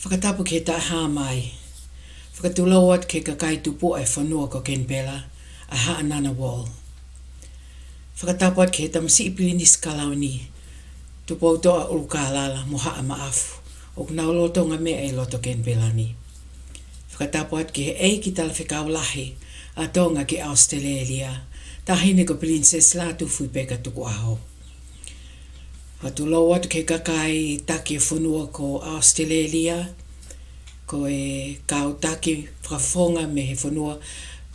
Whakatapu ke taha mai. Whakatulawat ke ngaahi whanua ko Kenipela a ha'anana wall. Whakatapuat ke tamsi ipilini skalauni. Tupou toa urukalala mo ha'a maafu. O knauloto nga mea e loto Kenipela ni. Whakatapuat ke ei ki tala whikaulahi a tonga ki Australia. Tahine ko princess la tufu peka tuku aho. Whatulawat ke kakai taki whanua ko Australia. Ko e kautaki whakafonga me he whanua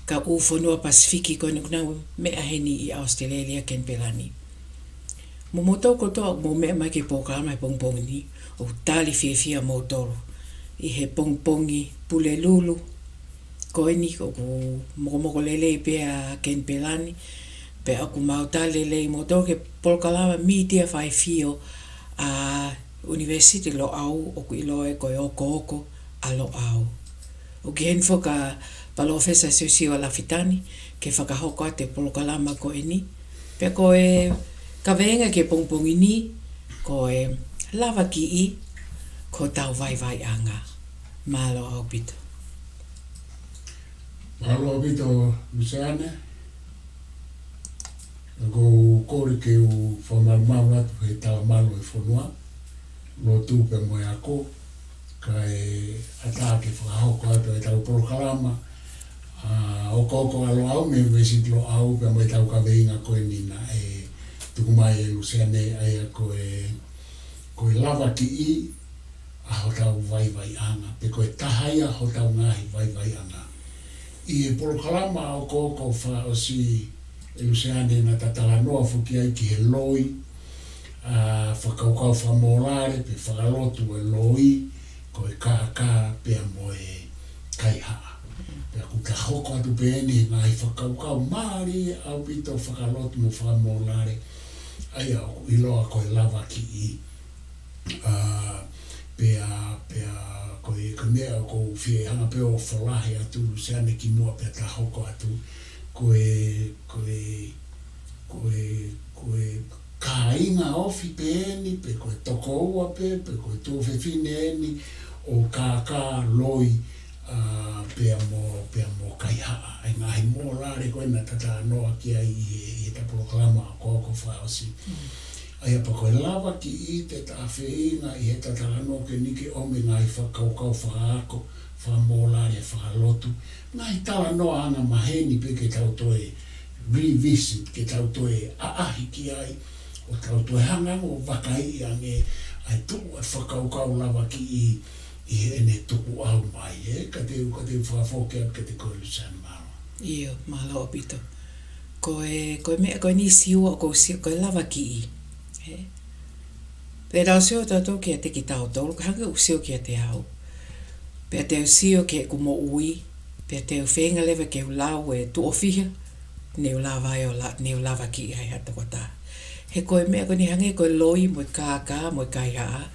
ka u whanua Pasifiki ko nuknau mea heni I Australia Kenipela ni. Momoto ko toa mo mea mai ke Polokalama he pongpongi ni o tali whiawhia motoro. I he pongpongi pule lulu ko eni ko moko lele pea Kenipela ni. Pe aku mautale lei motoro ke Polokalama Mitiafaifio a University lo au o ku iloe ko Okooko a lo au. O ki henfo ka palofesa Siosiua Lafitani ke whakahoko te Polokalama ko eni. Pe ko e kawenga ke pongpongi ni ko e Lavaki'i ko tau Vaivai'anga. MALO au pito. MALO au pito Luseane. Ko kore ke u whamarumau atu he tala MALO e whanua. Lo tūpe mo e ako. Ka e atake whakahoko atu e tau Polokalama. Okooko alo au me wesit lo au pe mo e tau Vaivai'anga koe nina e tukumai e Luseane aia ko e Lavaki'i a Hotau Vaivai'anga. Pe ko e tahaia Hotau ngaahi Vaivai'anga. I e Polokalama Okooko whaosi e Luseane na Tatalanga fuki ai ki he loi. Whakaukau whamolare pe whakalotu e loi. Ko e kākā pia mo e kaihaa. Pea ku ka hoko atu pe eni ngāhi whakaukau maari au pito whakalotu mo whamolare. Aia o iloa ko e Lavaki'i. Pea ko e mea ko whiehanga peo o whalahi atu Luseane ki mua pea ta hoko atu. Ko e kāinga ofi pe eni, pe ko e toko ua pe ko e tōwhewhine eni o kākā loi pea mo kaihaa. E ngāhi mō lare koe na tata noa ki ai I ta Polokalama Okooko whaosi. Aia pa koe Lavaki'i te tawheinga I he Tatalanga ke nike ome ngāhi whakaukau whakaako, whamolare, whakalotu. Ngāhi tala noa anga maheni pe ke tau toe revisit, ke tau toe aahi ki ai, o tau toe hangango o wakai ange ai tuku e whakaukau Lavaki'i I he ene tuku au mai, ka te whakawhoke ap ke te koe Luseane Maro. Iyo, MALO o pito. Koe ni siua o koe Lavaki'i. Pe rau sio tato kia te ki tau tolu, ka hanga usio kia te au. Pe te usio kia kumo ui, pe te whenga lewa ke ulau e tuofiha, ne ulawai o ne Lavaki'i hai hata kota. He koe mea koe ni hange koe loi mo kākā, mo kaihaa.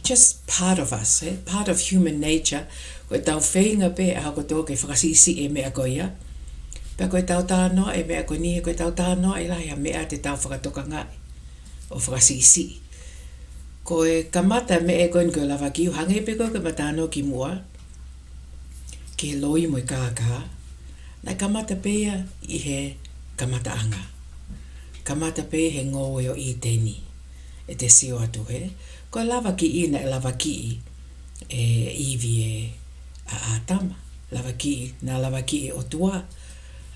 Just part of us, part of human nature. Koe tau whenga pe a hako tō ke whakasisi e mea koe ia. Pe koe tau tānoa e mea koe ni, koe tau tānoa e lahi a mea te tau whakatoka ngai. O whakasisi. Koe kamata me e koe ni koe Lavaki'i, hange pe koe matano ki mua. Ke loi mo kākā. Na kamata pea I he kamata anga. Kamata pe he ngoe o I teni. E te sio atu he. Koe Lavaki'i na Lavaki'i e iwi e a atama. Lavaki'i na Lavaki'i o tua.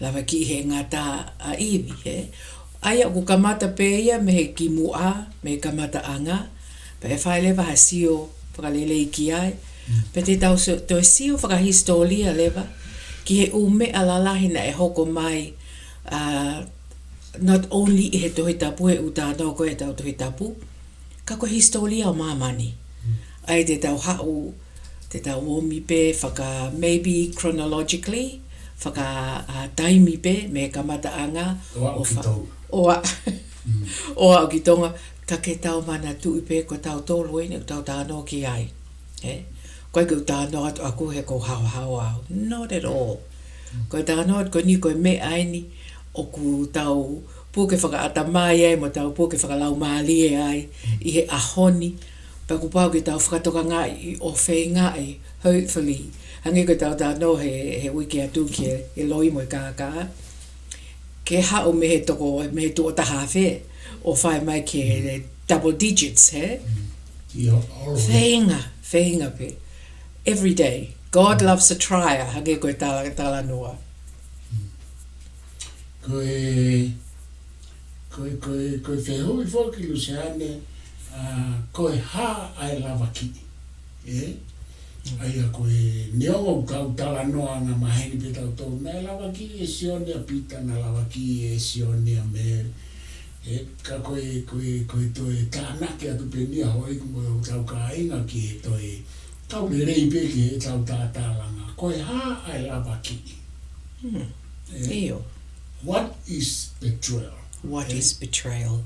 Lavaki'i he ngata a iwi he. Aia ku kamata pe ia me he ki mua, me he kamata anga. Pe e whaelewa ha sio whakalelei ki ai. Pe te tau to e sio whakahistoria lewa. Ki he ume alalahi na e hoko mai not only I he tohi tapu he utātau koe tau tohi tapu. ka ko historia o mamani. Ai te tau hau, te tau omi pe, maybe chronologically, taimi pe, me ka mataanga. Oa o ki tonga, ka ke tau mana tui pe, ko tau tolu ene, ko tau tāno ki ai. Koe ko tāno atu aku he ko hao au. Not at all. Koe tāno atu ko ni koe me aini, o ku tau puke whakaatamai ai, mo tau puke whakalau maali e ai, I he ahoni, pa ku pau ki tau whakatoka ngai o whei ngai, hopefully. Hangi ko tau tāno he wiki atu ki e loi mo I kākā. Ke hao me he toko, me he tuo taha whe, o whai mai ke double digits, he? Wheinga pe. Every day. God loves a trier, hangi koe tala noa. Koe whehui whoki Luseane, koe ha ai Lavaki'i. Aia koe neongo kau tala noa ngā maheni pe tau tau, nai Lavaki'i e sione a pita, na Lavaki'i e sione a mere. Ka koe toe tānake atu pe nia hoi kumo tau ka inga ki e toe tau le rei pe ki e tau Tatalanga. Koe ha ai Lavaki'i. Eo. What is betrayal? What is betrayal?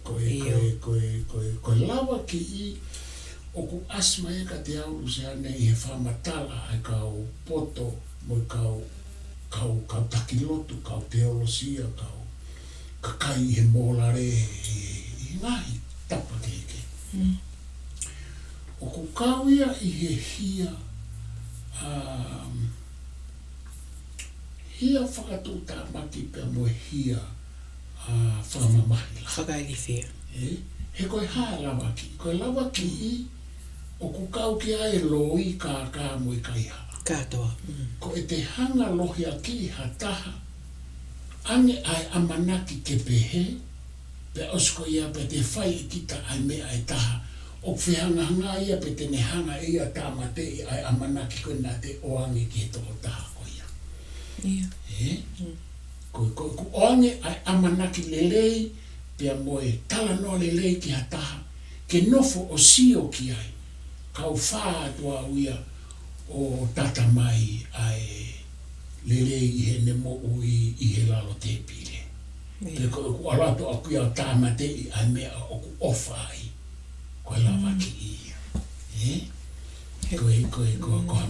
Koe Lavaki'i o ku asma e ka te au Luseane I he whamatala ai kau poto mo kau takilotu, kau teolosia, kau kakai he mōlare I ngāhi tapa keke. O ku kau ia I he hia whakatūta maki pia mo hia whamamahila. Whakailifia. He koe ha Lavaki'i. Koe Lavaki'i o ku kau ki ai loi kā mo I kaiha. Katoa. Ko e te hanga lohia ki ha taha, ange ai amanaki ke pehe, pe osko ia pe te whai I kita ai mea ai taha, o whihanga hanga ia pe te ne hanga ia tāmate I ai amanaki koe nā te oange ki he toko taha ko ia. Ko oange ai amanaki lelei, pia moe tala no lelei ki ha taha, ke nofo o sio ki ai, kau whaa atua uia o tata mai ai lelei I he nemo ui I he lalo te pile. Pe ko alato aku ia tāmate I ai mea o ku ofa ai, koe Lavaki'i. Ko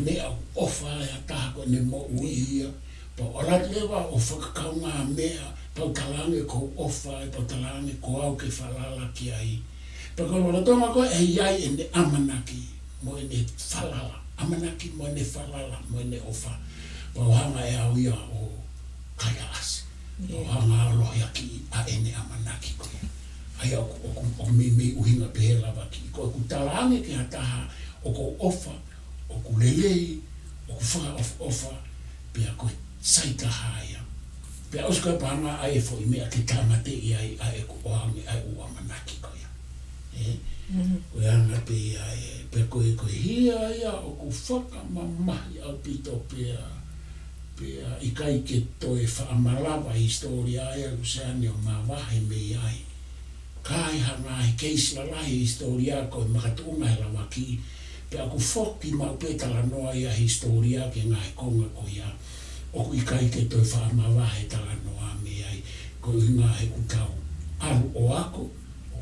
mea ofa ai a taha ko nemo ui ia, pa alato lewa o whakakau ngā mea, pau talange ko ofa ai, pau talange ko au ke whalala ki ai. Pa ko walatonga koe e iai e ne amanaki, mo e ne whalala. Amanaki mo ne whalala, mo ne ofa. Pau hanga e au ia o kaya asi. Pau hanga alohi aki a e ne amanaki koe. Ai o me uhinga pehe Lavaki'i. Ko ku talange ki hataha, o ko ofa, o ku lelei, o ku whaka ofa, pia koe saita haia. Pea oska panga ai e fo I mea ke tamate I ai e ku ohange ai u amanaki koe. Koe anga pe ai, pe koe hia ia o ku whaka mamahi au pito pea I kai ke toe whaamalawa historia ai a Luseane o ngā wahe me ai. Kai hanga ai keisla lahi historia koe makatunga he Lavaki'i, pea ku whoki mau petala noa ia historia ke ngai konga ko ia. O ku I kai ke toi whaamawahe tala noa me ai, ko I ngā he ku tau alu o ako,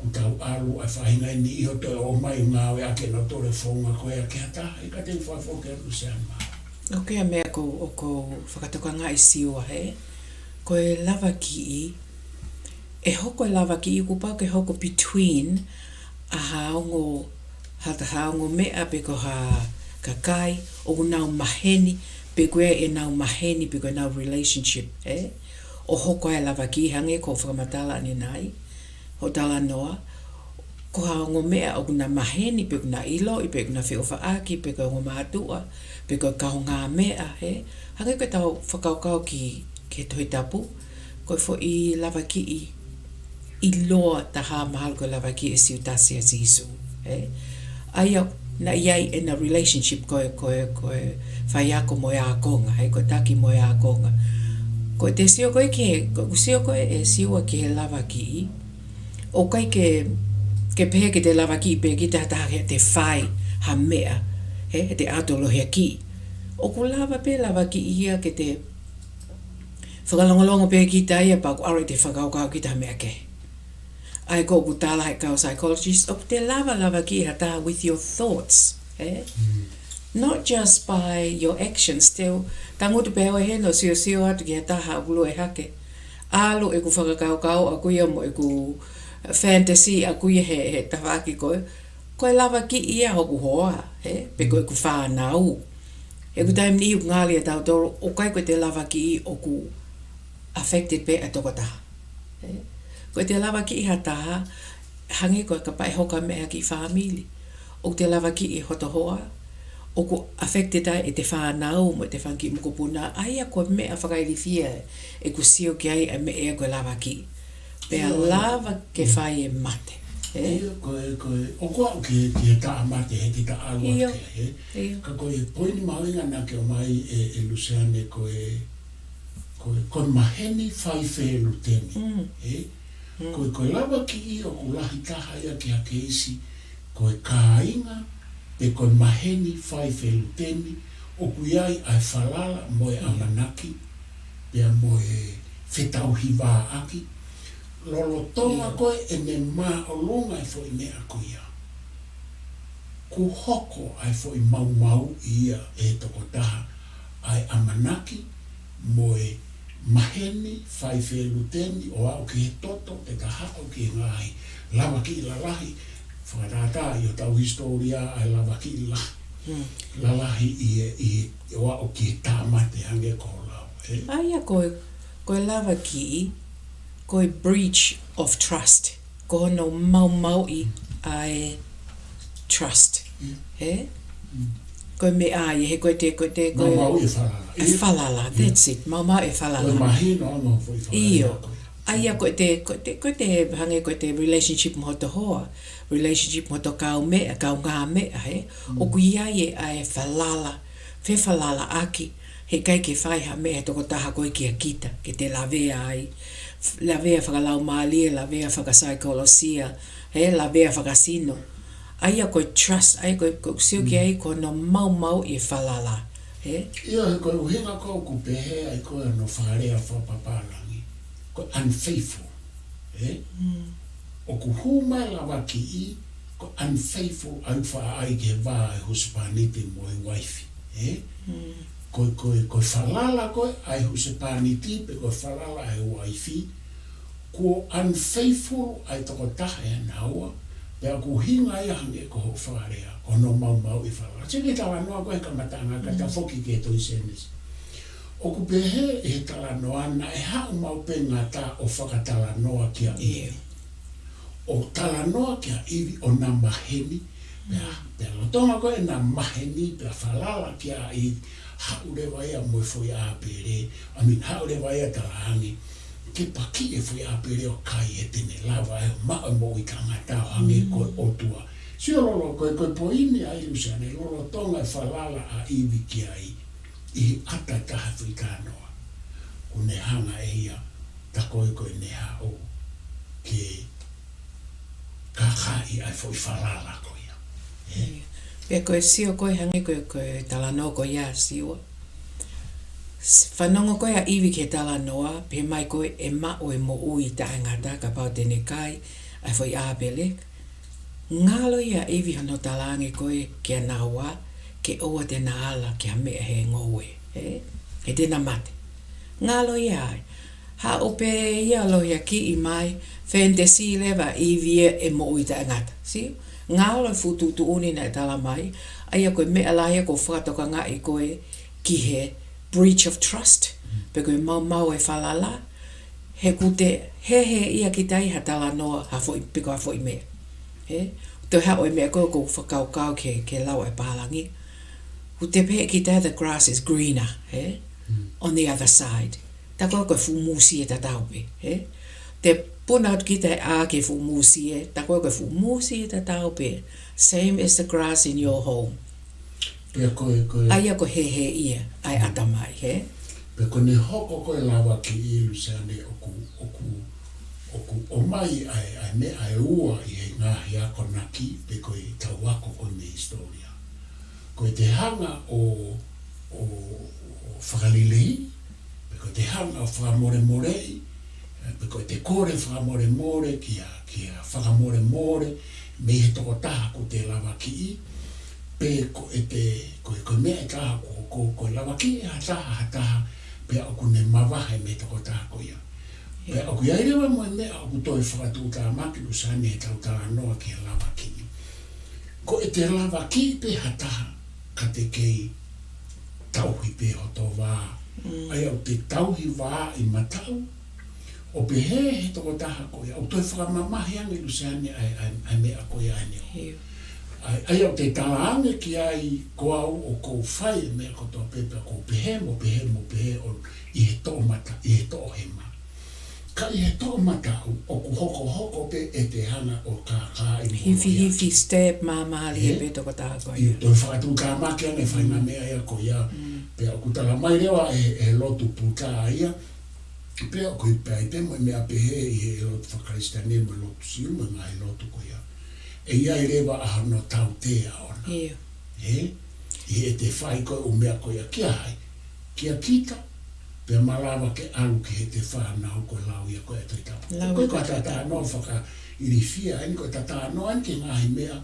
ku tau alu ai whahinga ni iho toi o mai ngāwe ake no tore whonga koe ake hataha, I ka te whaifoke a Luseane maa. Okay, mea ko whakatoka ngā I siua he, koe Lavaki'i, e hoko Lavaki'i ku pau ke hoko between a haongo mea pe ko ha kakai, o nau maheni, pe koe e nau maheni, pe koe nau relationship, he? O hoko ai Lavaki'i hange ko whakamatala ane nai, ho tala noa, ko haongo mea o kuna maheni, pe kuna ilo, pe kuna whiowhaaki, pe koe ngomātua, pe koe kau ngā mea, he? Hange koe tau whakaukau ki toi tapu, koe fo I Lavaki'i, I loa taha mahal koe Lavaki'i e siutasi a sisu, he? Aia, na iai e na relationship koe whaiako mo ia konga, he? Koe taki mo ia konga. Koe te sio koe e siua ki he Lavaki'i, o kai ke Ke pehe ke te Lavaki'i pe ki taha te whai ha mea. Te atolohi ki. O ku lava pe Lavaki'i ia ke te whakalongolongo pe ki ta ia pa ku aure te whakaukau ki taha mea ke. Ai ko ku tala hai kau psychologist. O te Lavaki'i ha taha with your thoughts. Not just by your actions. Tangutu pe hoa he no sio atu ki ha taha ulo e hake. Alu e ku whakakaukau a kuia mo e ku fantasy a kuia he tawaki koe. Koe Lavaki'i ia hoku hoa. Pe koe ku whanau. E ku taim ni ngali a tau toro. O kai koe te Lavaki'i o ku affected pe a toko taha. Koe te Lavaki'i ha taha. Hangi koe ka pai hoka mea ki whamili. O te Lavaki'i hoto hoa. O ku affected ai e te whanau mo te whanki mo kupuna. Aia koe mea whakairifia e ku sio ki ai e me ea koe Lavaki'i. Pea lava ke whai e mate. O koa o ke taha mate he ki ta alua ke he. Ka koe poini mawinga na ke o mai e Luseane koe maheni whaiwhe luteni. Koe Lavaki'i o ku lahi taha ia ki hake isi koe kāinga pe koe maheni whaiwhe luteni o ku iai ai whalala moe amanaki pea moe whetauhi wā aki. Lolo tonga koe e me maa o longa e fo i mea kuia. Ku hoko ai fo i mau ia e toko taha ai amanaki moe maheni whaiwhe luteni o au ki he toto e ka hako ki ngaahi. Lavaki'i lalahi whakatata i o tau historia ai Lavaki'i lalahi i o au ki he tāmate hange koholau. Aia koe Lavaki'i koe breach of trust. Ko no mau I ai trust. Koe me ai, he koe te Mau e whalala. E whalala, that's it. Mau e whalala. Koe mahino ama fo I whalala. Iyo. Aia koe te hange koe te relationship mo to hoa. Relationship mo to kau ngā mea, he. O ku iai e ai whalala. Whe whalala aki. He kai ke whaiha mea toko taha koe ki a kita. Ke te lavea ai. Lavea whakalau maalia, lavea whakasaikologisia, lavea whakasino. Aia koe trust, aia koe sio ki ai ko no mau I whalala. Ia he koe uhinga kou ku pehe ai koe no wharea whapapalangi. Koe unfaithful. O ku huma Lavaki'i, koe unfaithful au wha ai ke wā e husipaniti mo I waifi. Koe whalala koe ai husipaniti pe koe whalala ai waifi. Ko unfaithful ai toko taha e naua. Pea ku hinga ia hange ko ho wharea. Ko no mau I whalala. Tini tawa noa koe ka matanga ka ta whoki ke toi senesi. O ku pehe e he tala noa na e hau mau pe ngata o whakatala noa kia iwi. O tala noa kia iwi o na maheni. Pea lotonga koe na maheni pea whalala kia iwi. Haurewa ia moe foi apere. Haurewa ia talahangi. Ke paki e foi apere o kai e tene lava e maa mo I tangata o hange koe otua. Sio lolo koe poini ai Luseane, lolo tonga e whalala a iwi ki ai I ata taha whikanoa. Ko ne hanga e ia ta koe ne hao ke kakai ai foi whalala koe ia. Pea koe sio koe hangi koe talanoa koe ia siwa. Whanongo koe a iwi ke talanoa, pe mai koe e mao e mo ui ta ngata ka pau tene kai, ai foi āpelek. Ngalo ia iwi hano talangi koe ke naua, ke oa te naala ke mea he ngoe. He tena mate. Ngalo ia ai. Ha ope ia loia ki I mai, fantasy lewa iwi e mo ui ta ngata. Sio? Ngalo fututu uni na tala mai, aia koe mea laia ko whakatoka ngā koe ki he breach of trust. Pe koe mau e whalala, he kute he ia ki tai ha tala noa ha foi piko ha foi mea. Te ha oi mea koe ko whakaukau ke lau e pālangi. Kute pe ki tai the grass is greener, on the other side. Ta koe koe fumusi e ta taupe. Te puna atu ki tai a ke fumusi e, ta koe koe fumusi e ta taupe. Same as the grass in your home. Aia ko he ia, ai atamai, he? Pe ko ne hoko koe Lavaki'i Luseane oku o mai ai me ai ua i e ngāhi ako naki pe koe tau wako o me historia. Koe te hanga o whakalilei, pe koe te hanga o whakamore-morei, pe koe te kore whakamore-more kia whakamore-more, me he toko taha ko te Lavaki'i, pe koe mea e taha ko Lavaki'i hataha, pe aku ne mawahe me toko taha ko ia. Pe aku ia irewa moe mea aku toi whakatūtā maki Luseane e tautala noa ki a Lavaki'i. Ko e te Lavaki'i pe hataha ka te kei tauhi pe hoto wā. Ai au te tauhi wā i matau, o pe he toko taha ko ia. Au toi whakamamahi ange Luseane ai mea ko ia aneo. Ai au te talaanga ki ai ko au o kou whai mea kotoa pepe ko pehe mo o i he tō mata, i he tō hema. Ka i he tō mata o ku hoko pe e te hana o kā i mo. Hifi step māmali e pe toko taha ko ia. I toi whakatū kā maki ane whainga mea ia ko ia. Pe au ku tala mai rewa e lotu puta ia. Pe au ku i pēi te mo mea pehe i he lotu whakaristane mo lotu siu mo ngā i lotu ko ia. E ia i rewa a hano tau tea ona. I e te whai koe o mea koe a kia hai. Kia kita, pia malawa ke alu ki he te whanau koe lau ia koe a toi tapu. Koe koe tata anō whaka irifia, eni koe tata anō anke ngāhi mea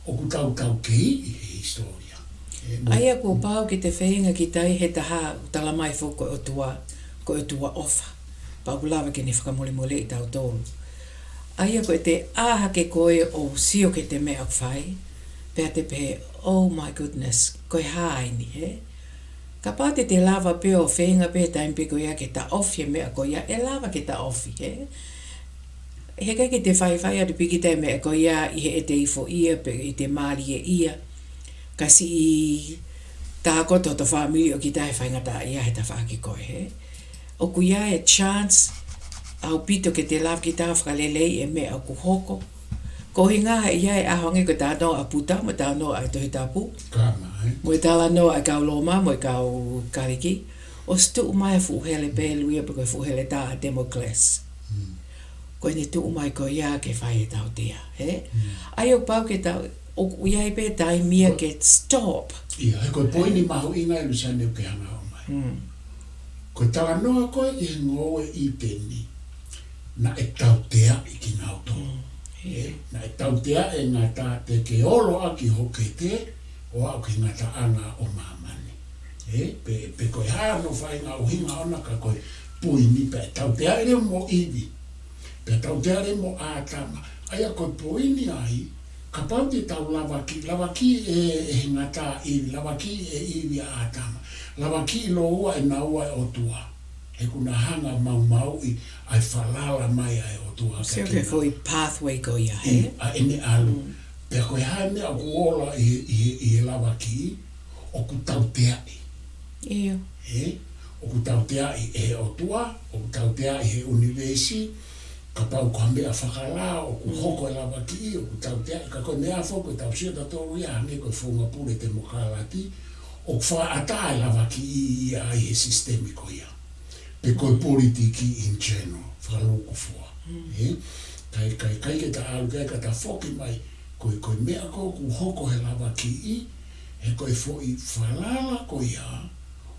o ku tau ke i he historia. Aia ko pāu ki te whainga ki tai he taha tala mai fo koe o tua ofa. Pāu Lavaki'i ni whakamole i tau tōru. Aia koe te āhake koe o sio ke te mea whai, pēr te pē, oh my goodness, koe haini, he? Ka pāte te lava pē o whenga pē taimpe koe ia ke ta ofi mea koe ia, e lava ke ta ofi, he? He kai ke te whai a te piki tai mea koe ia i he e te ifo ia, pe i te maari e ia, kasi i tā koto to whamili o ki tai whaingata ia he ta whaaki koe, he? O ku ia e chance, au pito ke te lawa ki tā whakalelei e mea au ku hoko. Ko hi ngā ia e ahonge ko tā no a puta, mo tā no a tohi tāpu. Kāma, Mo e tāla no a kau loma, mo e kau kariki. O stu mai a fuhele pēlu ia, pako e fuhele tā a democlass. Ko ne tu mai ko ia ke whai e tau tea, he? Ai o pau ke tau, o ia e pē tai mia ke stop. Ia, he koe poini mahu inga e Luseane o ke hanga o mai. Ko tāla noa koe i ngoe i peni. Na e tau tea i ki ngau tō. Na e tau tea e ngā tā te ke olo aki hoke te, o au ki ngā tā anga o mamane. Pe koe hāno whai ngā uhinga ona ka koe puini, pe tau tea ere mo iwi, pe tau tea ere mo ātama. Aia koe puini ai, ka pau te tau Lavaki'i e ngā tā iwi, Lavaki'i e iwi a ātama. Lavaki'i lo ua e na ua e o tua. He kuna hanga mau i ai whalala mai ai o tua. So ke fo pathway ko ia, he? A ene alu. Pea koe hae mea ku ola i Lavaki'i o ku tau teai. Iyo. O ku tau teai e o tua, o ku tau teai he universi, ka pau ka mea whakala, o ku hoko e Lavaki'i, o ku tau teai, ka koe mea foko e tau sia tatoru ia, hange koe whunga pure te mokalati, o ku whaata e Lavaki'i ia ai he sistemiko ia. Pe koe politiki in general, whakaloko fua. Kai ke ta alu kai ka ta whoki mai, koe mea ko ku hoko he Lavaki'i, he koe fwoi whalala ko ia,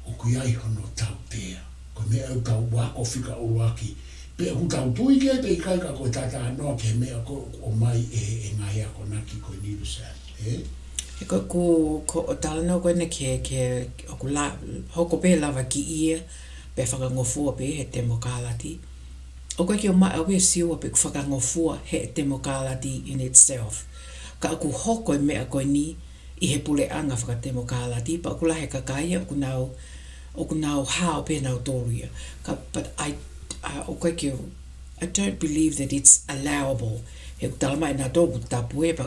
o ku iai hono tau tea. Koe mea au tau wako whika uruaki. Pe ku tau tui ke te kai ka koe tata anoa ke mea ko o mai e ngai ako naki koe ni Luseane. He ko o tala no koe ne ke o ku hoko pe Lavaki'i ia, pe whakangofua pe he te mokalati. O koe ki o mai au e siua pe whakangofua he te mokalati in itself. Ka aku hoko e mea koe ni i he puleanga whaka te mokalati, pa aku lahe kakaia o ku nau hao pe nau toru ia. But o koe ki I don't believe that it's allowable. He ku talama e nā tōku tapue, pa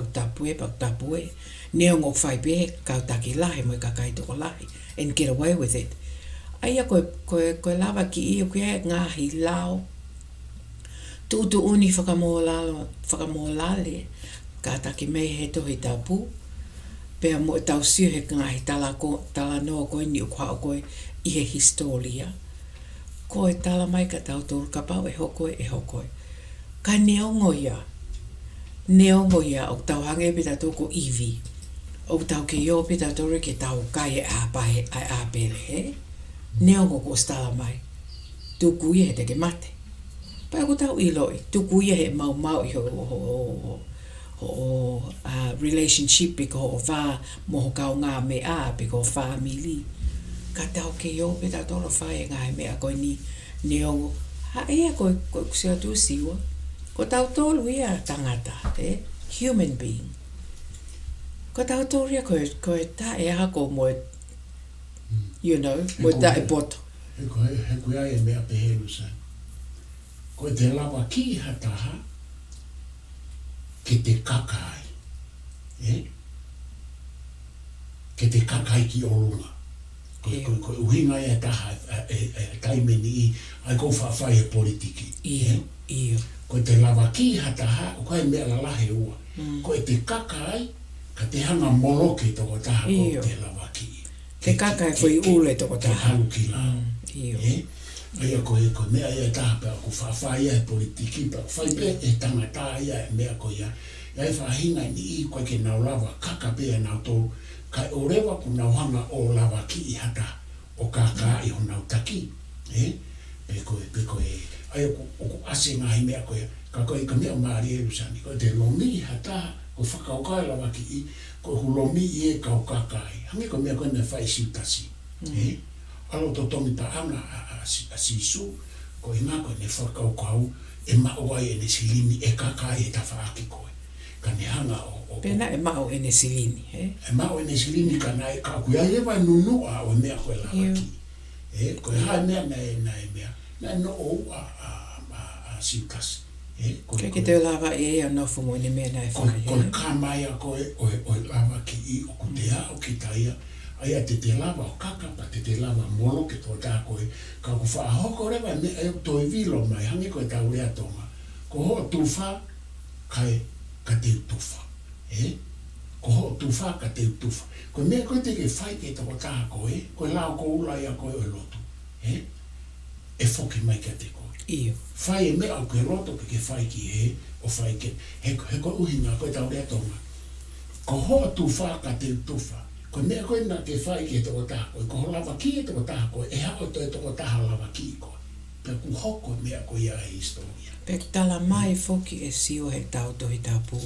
tapue. Neo ngok whai pe, kau taki lahe mo i kakai toko lahe, and get away with it. Aia koe Lavaki'i o kia ngāhi lao. Tutu uni whakamōlale, ka taki mei he tohi tapu. Pea mo e tau sio he ngāhi tala noa koe ni o kwa o koe i he historia. Koe tala mai ka tau tōru ka pau e hokoe. Ka neongo ia o tau hange pita toko iwi. O tau ke yo pita tore ke tau kai a pele, he? Neongo ko stala mai. Tuku ia he te ke mate. Pai ko tau iloi. Tuku ia he mau i ho relationship piko ho wha moho kau ngā mea piko family. Ka tau ke yo pita toro whae ngā mea koe ni neongo. Ha ea koe kusea tu siwa. Ko tau tolu ia tangata, human being. Ko tau tolu ia koe ta e hako moe, moe ta e poto. He koe ai e mea peheru sa. Koe te Lavaki'i hataha, ke te kakai. Ke te kakai ki olunga. Koe uhinga e taha taimeni i, ai kou whawhai e politiki. Iyo. Ko te Lavaki'i hataha, o kai mea lalahe ua. Ko te kakai, ka te hanga moloke toko taha ko te Lavaki'i. Te kakai fwoi ule toko taha. Te halu ki lao. Iyo. Aia ko mea ia taha pea ko whawhai e politiki, pea whai pe e tangata ia e mea ko ia. Ia e whahinga ni i koe ke nau lava kaka pea nau tō, kai o rewa ku nau hanga o Lavaki'i hata o kakai ho nau taki. Pe koe ai o ase ngāhi mea koe, ka koe ka mea maari e rusani, koe te lomi hata, ko whakaukai Lavaki'i, ko hu lomi i e kau kakai. Hangi ko mea koe ne whai siutasi. Alo to tomi ta anga a sisu, ko i ngā koe ne whakaukau, e mao ai e ne silini e kakai e tawhaaki koe. Ka ne hanga o... Pena e mao e ne silini, he? E mao e ne silini ka nai ka kuia e wai nunua o mea koe Lavaki'i. Koe hae mea na e mea. Nā no o a siutasi. Ke te lava e nofu mo ni mea nai whai. Koe kāmai a koe o Lavaki'i o kutea o ki taia. Aia te lava o kakapa, te lava molo ke tō tā koe. Ka ku whaahoko rewa mea e toi vilo mai, hangi koe tau rea tonga. Ko ho tuwha, ka te utuwha. Ko ho tuwha, ka te utuwha. Koe mea koe te ke whai ke tō tā koe, koe lao ko ula ia koe o lotu. E whoki mai kia te koe. Iyo. Whai e mea au ke roto ke whai ki o whai ke, he koe uhinga koe tau rea tonga. Ko hoa tu wha ka te utuwha. Ko mea koe na ke whai ki e toko taha koe. Ko ho Lavaki'i e toko taha koe, e hao to e toko taha Lavaki'i koe. Pea ku hoko mea koe ia e historia. Pea tala mai whoki e sio he tau tohi tapu.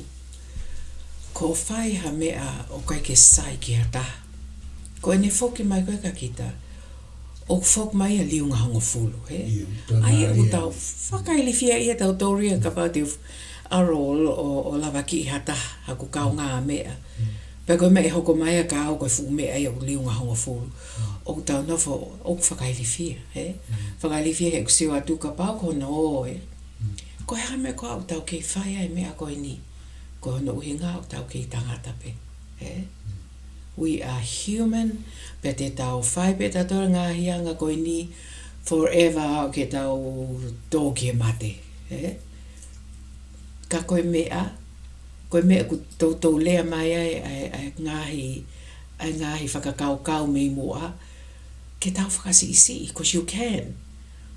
Ko whai ha mea o kai ke sai ki ha taha. Ko e ne whoki mai koe ka kita. O fok mai a liunga hongo fulu, he? Ai e tau whakailifia ia tau tauria ka pā te aro o Lavaki'i hata haku kau ngā mea. Pea koe mea e hoko mai a ka au koe fu mea ia o liunga hongo fulu. O tau nofo, o whakailifia, he? Whakailifia he kusio atu ka pā ko no he? Koe ha mea ko au tau kei whai ai mea koe ni. Koe hono uhinga au tau kei tangata pe, he? We are human, pe te tau whai pe tatora ngāhi anga koe ni forever ke tau tōke mate. Ka koe mea ku tau lea mai ai ngāhi whakakau mei mua, ke tau whakasi, because you can.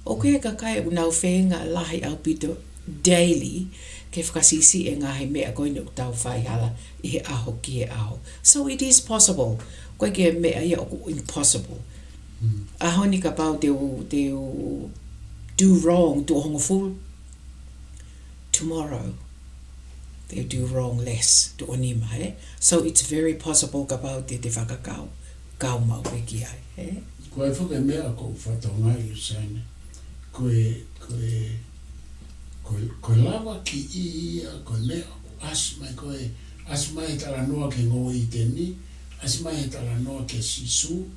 O koe ka kai u nau whenga lahi au pito daily, ke whakasisi e ngāhi mea koe ni tau whai hala i he aho ki he aho. So it is possible. Koe ke mea ia oku impossible. Aho ni ka pau te do wrong, tu hongo full. Tomorrow, they do wrong less, tu onima, he? So it's very possible ka pau te whakakau, kau mau pe ki ai, he? Koe whuke mea ko whatongai Luseane. Koe Lavaki'i ia, koe mea asmai koe, asmai tala noa ke ngō i teni, asmai he tala noa ke sisu,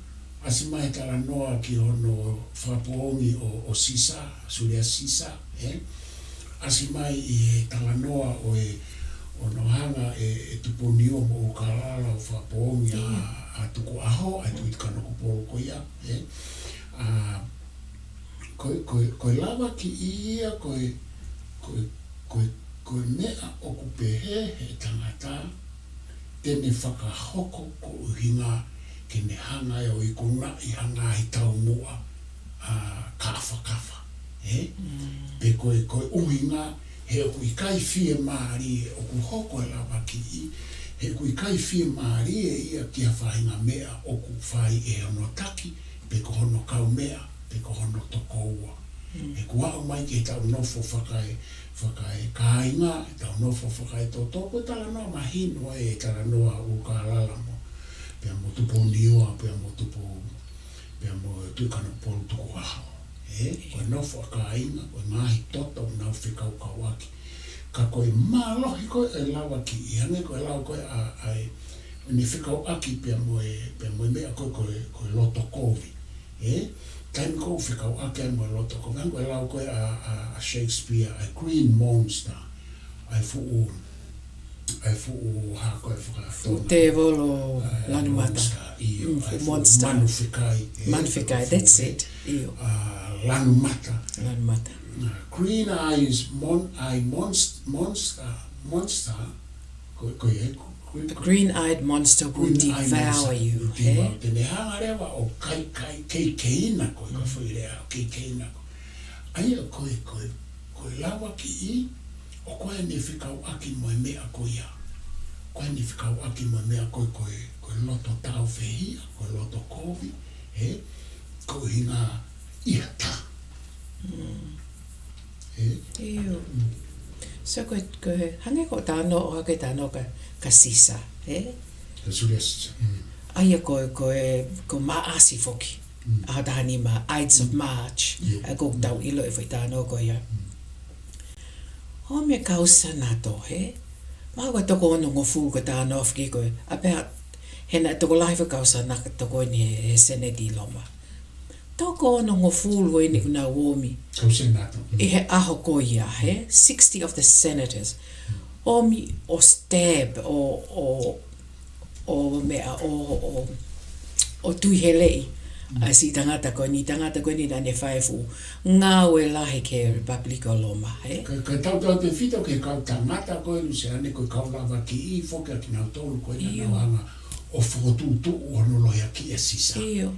asmai tala noa ki hono whapoongi o sisa, suria sisa, asmai i he tala noa o no hanga e tuponio mo o kalala o whapoongi a tuku aho, a tuitkano ko polo ko ia, koe Lavaki'i ia, koe mea o kupehe he tangata, tene whakahoko ko uhinga ke ne hanga e o i kona i hanga i tau mua kafa. Pe koe uhinga he ku kai fie mari o ku hoko Lavaki'i he ku kai fie mari ia kia whainga mea o ku whai e ono taki pe ko hono kau mea pe ko hono toko ua e ku au mai ke tau nofo whakai kāinga tau nofo whakai tō tōko tala noa mahino e tala noa u ka lalamo pia mo tupo nioa pia mo tuikana polu tuku aho koe nofo a kāinga koe ngāhi tota o nau whikau kawaki ka koe mālohi koe e Lavaki'i hange koe lau koe ni whikau aki pia moe mea koe loto kovi time ko whikau aki moe loto kovi hange koe lau koe a Shakespeare a green monster ai fuu ha koe whakatona Te volo lanumata monster Manuwhikai, that's it lanumata green eyes monster the green-eyed monster will devour you tene hanga rewa o keina koe ka whuirea o keina aia koe Lavaki'i o koe ni whikau aki moe mea koia koe ni whikau aki moe mea koe loto tau whehia koe loto kovi koe hinga iata so koe hange ko tāno o hake tāno ka sisa ka suresta aia ko maasi foki a tahani ma Ides of March a ko tau ilo e whai tāno ko ia o me kausa nato ma koe toko ono ngofu ko tāno whaki koe about hena toko laifa kausa naka toko ni he seneti loma toko ono ngofulu e ni una womi. I he aho ko ia, 60 of the senators. Omi o stab o mea o tui helei. A si tangata ko ni nane whaifu. Ngā ue lahi ke Republika Loma, Ka tau te whito ke kau tangata koe Luseane koe kau Lavaki'i whoka ki nau tolu koe na nauanga. O whotutu o no lohiaki e sisa. Iyo.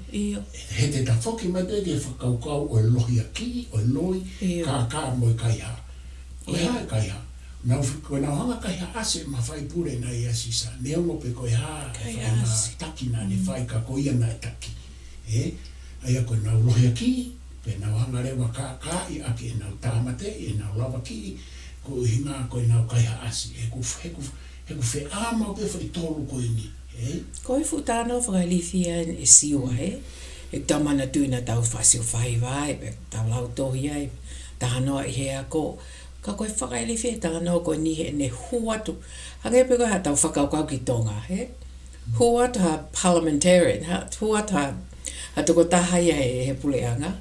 He te ta whoki mai te whakaukau o lohiaki, o loi, ka moe kaiha. Koe hae kaiha. Koe nau hanga kaiha ase ma whai pure na ia sisa. Ne ongo pe koe haa taki na ne whai ka koia na taki. Aia koe nau lohiaki, pe nau hanga rewa ka i ake e nau tāmate, e nau Lavaki'i, koe hinga koe nau kaiha ase. He ku whe ama o pe whai tolu koe ni. Koe fu tāno whakalifia e siua, E tamana tuina tau whasio whaiwai, pe tau lau tohi ai, tahanoa i hea ko. Ka koe whakalifia tahanoa koe nihe ne huatu. Hange pe koe ha tau whakaukau ki tonga, Huatu ha parliamentarian, huatu ha toko taha ia he puleanga.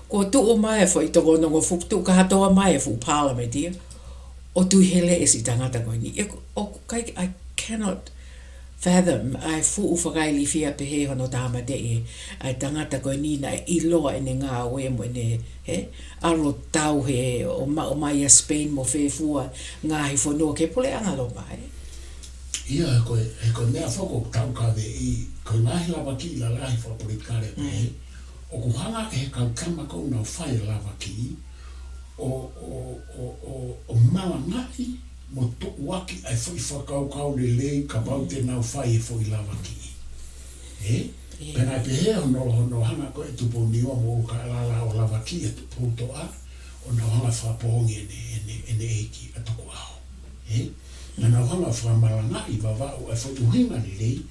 Ko tu o mai fo i toko nongo fuktu, ka hatoa mai fu parliamentia. O tu hele e si tangata koe ni. I cannot fathom ai fu whakaili fia pe he hono tāma te ai tangata koe ni na iloa e ne ngā oe mo ne aro tau he o mai a Spain mo whewhua ngāhi whanua ke puleanga lo mai. Ia koe mea whoko tau ka i koe ngāhi Lavaki'i la lahi whapolitikare pe o kuhanga e kau kama kou nau whai Lavaki'i o Ma'ananga mo to waki ai foi whakau le ka bau te nau whai e foi Lavaki'i. Pena pe he hono hanga koe tupo niwa mo ka lala o Lavaki'i e tupo toa o nau hanga whapohongi ene eiki a toko aho. Na nau hanga whamalanga i vavau ai foi uhinga le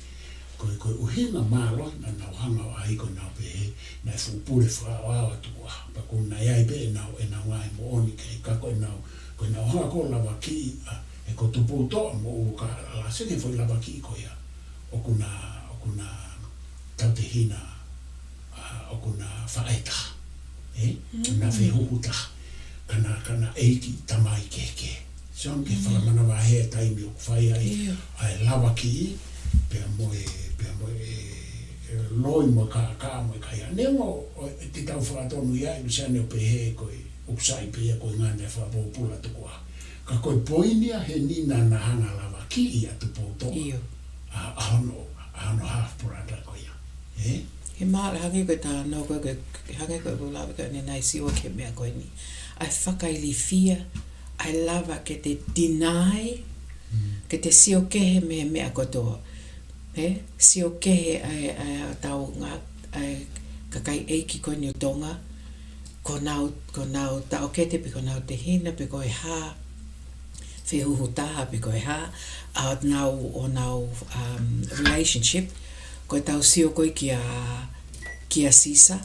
koe uhinga MALO na nau hanga o aiko nau pe he na e fupure whaoa a toko aho. Pa kuna iai pe e nau ngai mo oni kei ka koe nau koe nau hanga ko Lavaki'i e ko tupu toa mo uka la sene foi Lavaki'i ko ia o kuna tautehina o kuna whaeta na whehuhuta kana eiki tamai keke son ke whalamana wa hea taimi o whai ai Lavaki'i pia moe loi mo ka moe kai nemo te tau whaatonu ia Luseane o pehe koe uksai pia koe ngane whaapopula tukua. Ka koe poinia he nina na hanga Lavaki'i atu poto. Ahono half brother koe ia. He maala hange koe tāno koe hange koe lawa koe ne nai siwa ke mea koe ni. Ai whakaili fia ai lava ke te deny, ke te sio kehe mea kotoa. Sio kehe ai tau ngā kakai eiki koe ni o tonga, ko nau tau kete pe ko nau te hina pe ko e hā, whihuhu taha pe ko e hā, a nau relationship, ko tau sio koe kia sisa,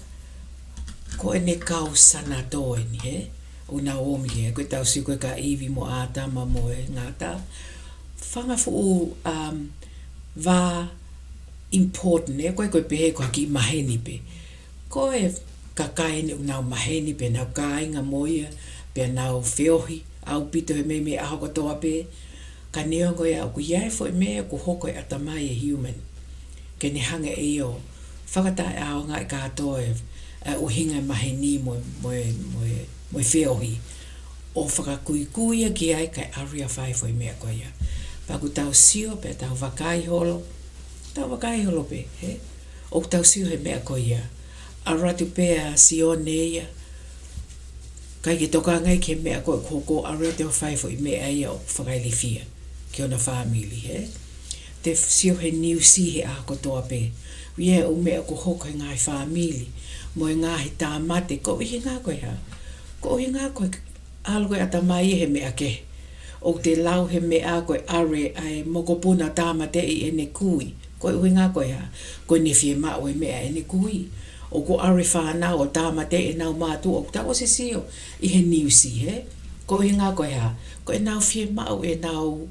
ko e ne kau sana toe ni, o nā omi ko tau sio koe ka iwi mo ātama mo e ngāta, whanga fu va important koe pehe ko ki maheni pe. Ko e kakai ni nau maheni pe nau kāinga moia, pe nau whiohi, au pito he me aho kotoa pe, ka neongo ia ku iai fo e mea ku hoko e atamai e human. Ke ne hanga e o, whakatai ao ngai katoa e uhinga maheni mo whiohi. O whakakuikuia ki ai kai aria whai fo e mea koe ia. Paku tau sio pe tau wakai holo pe, o tau sio he mea koe ia. Aratu pea sio neia, kai ke toka ngai ke mea koe koko aria te o whai fo i mea ia o whakailifia, ke ona family, Te sio he niu si he a kotoa pe. Ie o mea ko hoko he ngai family, mo e ngāhi tā mate, ko ihi ngā koe ha. Ko ihi ngā koe algoe atamai he mea ke. O te lau he mea koe are ai mokopuna tāmate i ene kui. Koe ui ngā koe ha. Koe ne fie mao e mea ene kui. O ko are whanau o tāmate e nau mātu o ta o se sio i he niusi, Ko ui ngā koe ha. Koe nau fie mao e nau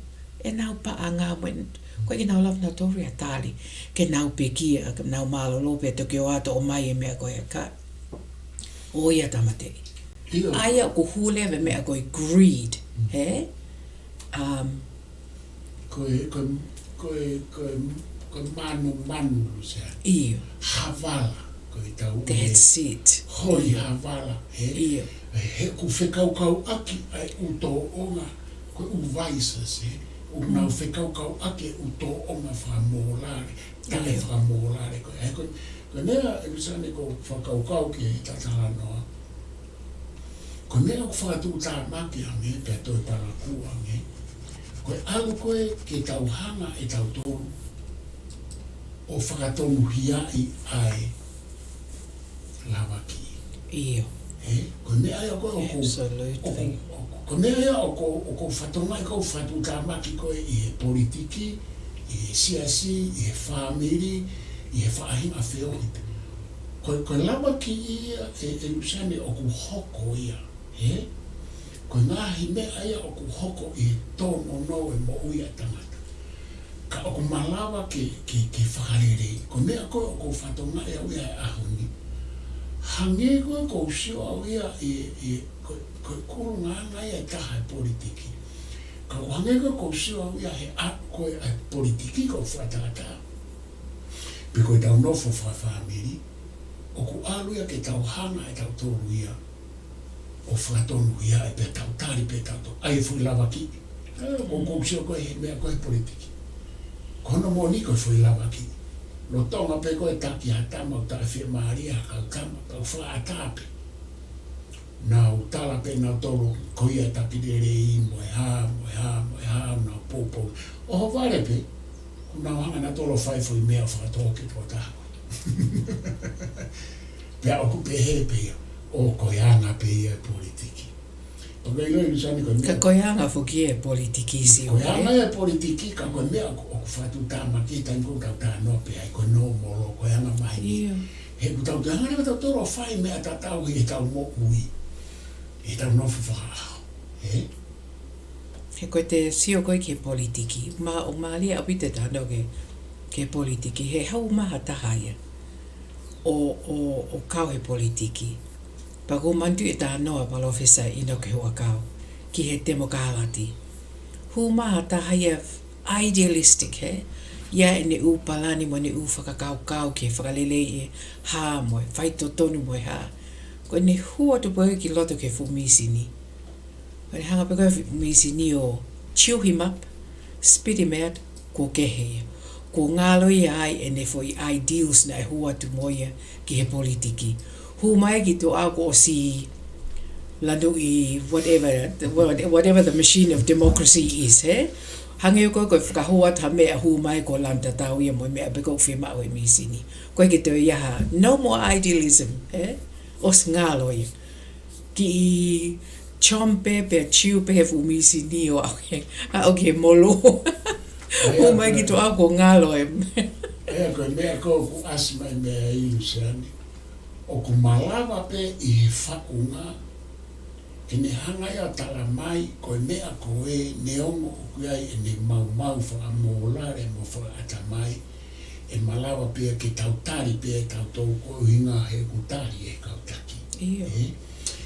pa a ngā mwen. Koe ki nau lawna tori a tāli. Ke nau pekia, nau mālo lope to ke o ato o mai e mea koe ka. O ia tāmate. Aia o ko hulewe mea koe greed, Koe manu Luseane. Iyo. Havala, koe tau. That's it. Hoi havala, Iyo. He ku whekaukau aki ai uto onga, koe uvaisas, nau whekaukau aki uto onga whamolare, take whamolare koe. Koe mea, Luseane ko whakaukau ki Tatalanga. Koe mea ku whakatu tā maki ange, pia toi paraku ange. Koe alu koe ke tau hanga e tau toru o whakatonu hiai ai Lavaki'i. Iyo. Koe mea ia koe o ko... Absolutely. Koe mea ia o ko whatonga i kou whatu tāmaki koe i he politiki, i he siasi, i he whamiri, i he whaahinga whiohi. Koe Lavaki'i ia e Luseane o ku hoko ia. Koe ngāhi mea ia o ku hoko i tono no e mo uia tangata. Ka o ku malawa ke whakarere. Ko mea koe o ku whatonga e uia e ahoni. Hange koe ko sio au ia koe kuru nganga ia e taha e politiki. Ka o hange koe ko sio au ia he koe e politiki ko whatata. Pe koe tau nofo whawhamiri. O ku alu ia ke tau hanga e tau toru ia. O whakatonu ia e pe tau tari pe tau to. Ai fui Lavaki'i. O kousio koe he mea koe politiki. Kono mo ni koe fui Lavaki'i. Lo tonga pe koe taki hatama o tae whia maaria kau tama. Pau wha atape. Nau tala pe nau tolo koe ia tapirere i mo e ha, nau popo. O ho vare pe. Nau hanga na tolo whai fui mea whakatoke po taha. Pea oku pe he pe ia. O koeanga pe ia politiki. O kai loi Luseane koe mea. Ka koeanga fuki e politiki si o. Koeanga e politiki ka koe mea o ku whatu tāmaki tai kou tau tānoa pe ai koe no molo koeanga mahi. He ku tau te hanga tau toro whai mea tatau he tau mo ui. He tau nofu whakahau. He koe te sio koe ke politiki. O maalia apite tāno ke politiki. He hau maha tahaia. O kau he politiki. Pako mantu e tā noa palofesa ino ke hoa kau, ki he temo kālati. Hu maha taha ia idealistic, Ia e ne u palani mo ne u whakakau ki he whakalele e hā moe, whaito tonu moe hā. Ko ne hua tu poe ki loto ke fumisi ni. Ko ne hanga pe koe fumisi ni o chew him up, spit him out, ko kehe. Ko ngalo ia ai e ne foi ideals na e hua tu moia ki he politiki. Hu mai ki tō au ko o si lanu I whatever the machine of democracy is, hange ko whakahua ta mea hu mai ko lam tatau ia mo mea beko whima o misini. Koe ki te iaha, no more idealism, os ngalo ia. Ki chompe pe chiu pe fu misini o auke molo. O mai ki to ako ngalo e. Koe mea ko ku asma mea I Luseane. O ku malawa pe I whakunga. Kene hanga ia tala mai, koe mea koe neongo o kuai e ne mau wha molare mo wha atamai. E malawa pia ke tautari pia e tautou ko hinga he kutari e kautaki. Iyo.